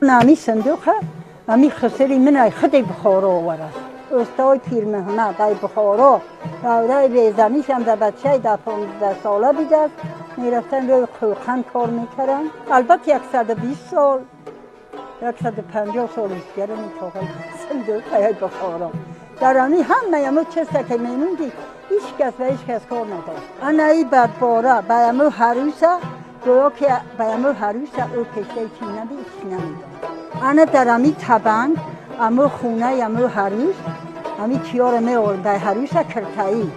نامی صندوقه امی خسری من خودی بخارا آورد استای پیر محمد ای بخارا دوره بیزنیش هم در بچه در 15 ساله بیده میرفتن روی قوقند کار میکردن البته 120 سال 150 سال ایستگره میتاقل صندوق ای بخارا در امی همه امو چسته که میموندی هیچ کس و هیچ کس کار نداشت انا ای بدباره به امو حروسه گویا که به امو حروسه او پشته چی نبید چی نمیداد انا در امی تبنگ امو خونه امو حروس امی چیار می آورد به حروس کرتایی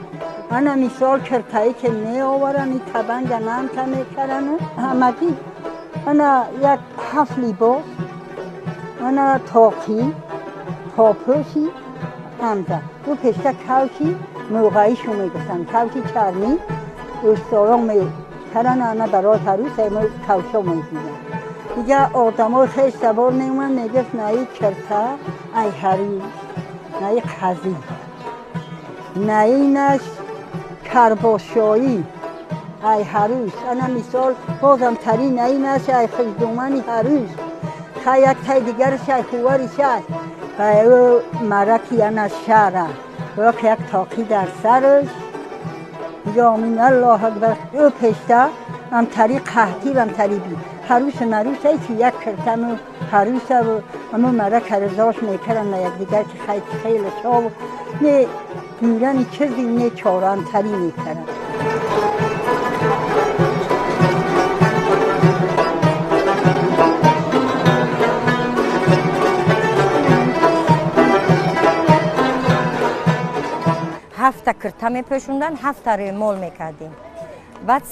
انا مثال کرتایی که می آورن این تبنگ نام که می کرن همگی انا یک 7 لباس انا تاقی پاپوشی همزه دو پشته کوچی موقعیشو می گفتن کوچی چرمی استاران می کرن انا برای حروس امو کوچا می دیدن دیگه آدم های خیلی سوار میومن میگفت نه ای کرته ای حروس نه ای قضی نه اینش کرباشایی ای حروس انا مثال بازم تری نه اینش ای خیزدومنی حروس خیلی یک تای دیگرش ای خواری شد و او مرکی انا شهره و یک تاقی در سرش یا من الله اکبر او پشته هم تری قهطی و هم تری بی حروس مروس ای که یک کرتم حروس و اما مرک رزاش میکرن یک دیگر که خیلی چاو نه میرن چیزی نه چاران تری میکرن هفت کرتا میپوشوندن 7 ریمول میکردیم بعد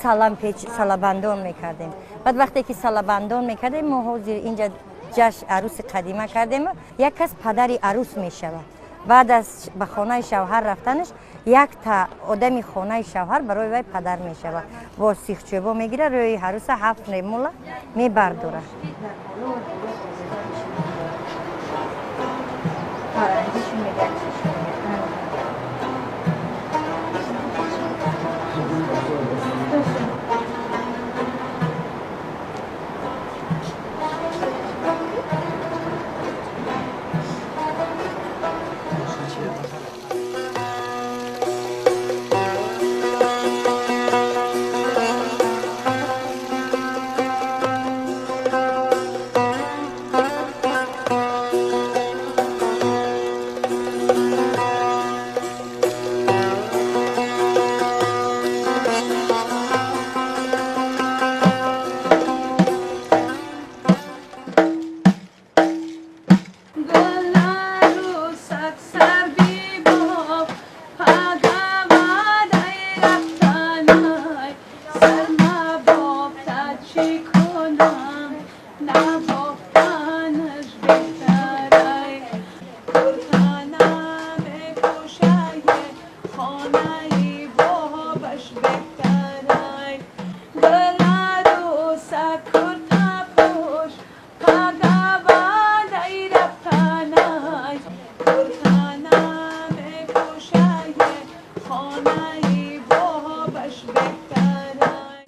سالابندان میکردیم بعد وقتی که سالابندان میکردیم ما حاضر اینجا جشن عروس قدیمه کردیم یک کس پدری عروس میشود بعد از به خانه شوهر رفتنش یک تا آدمی خانه شوهر برای وی پدر میشود با سیخ چوبو میگیره روی عروس 7 ریمول میبردوره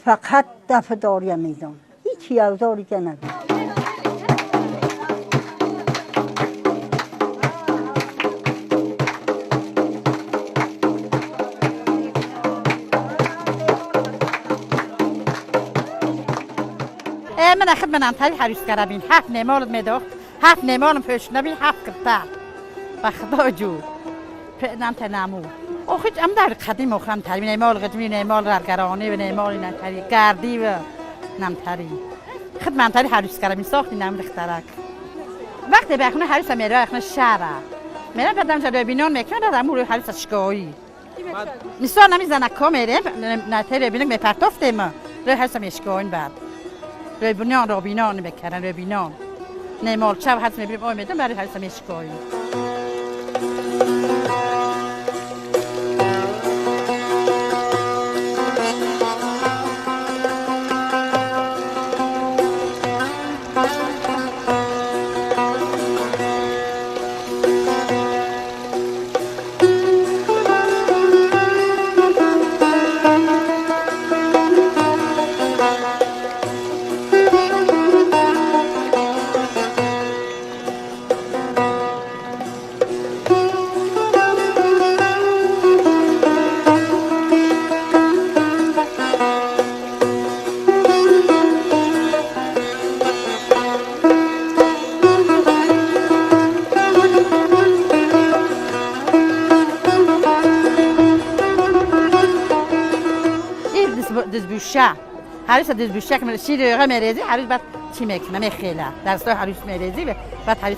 فقط دفع داری میدان هیچی اوزاری که نداری من اخد منم تایی حریص کربین 7 نیمالت میداخت 7 نیمالم پشنبین 7 کرتا به خدا جو نم تنمو آخه ام در قدیم آخرم تری نیمال قدیمی نیمال رگرانی و نیمال نتری گردی و نم تری خد من تری حریص کربین ساختی نم دخترک وقتی به خونه حریص میره اخنه شهره میره بدم جلوی بینان میکنه دادم روی حریص اشکایی نسوار نمیزنه که میره نتری بینک میپرتافتیم روی حریص میشکاین بعد روی بینان رو بینان میکنن روی بینان نیمال چه حریص میبریم آی میدم برای حریص میشکاین دز بوشه هریس دز بوشه که شیر یقه میریزی هریس بعد چی میکنه میخیله درسته هریس میریزی بعد هریس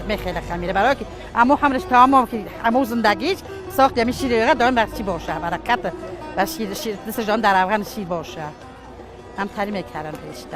میخیله خمیره برای که اما همش تمام که همو زندگیش ساخت یعنی شیر یقه دائم بر چی باشه برکت و شیر دست جان در افغان شیر باشه هم تری میکردن بیشتر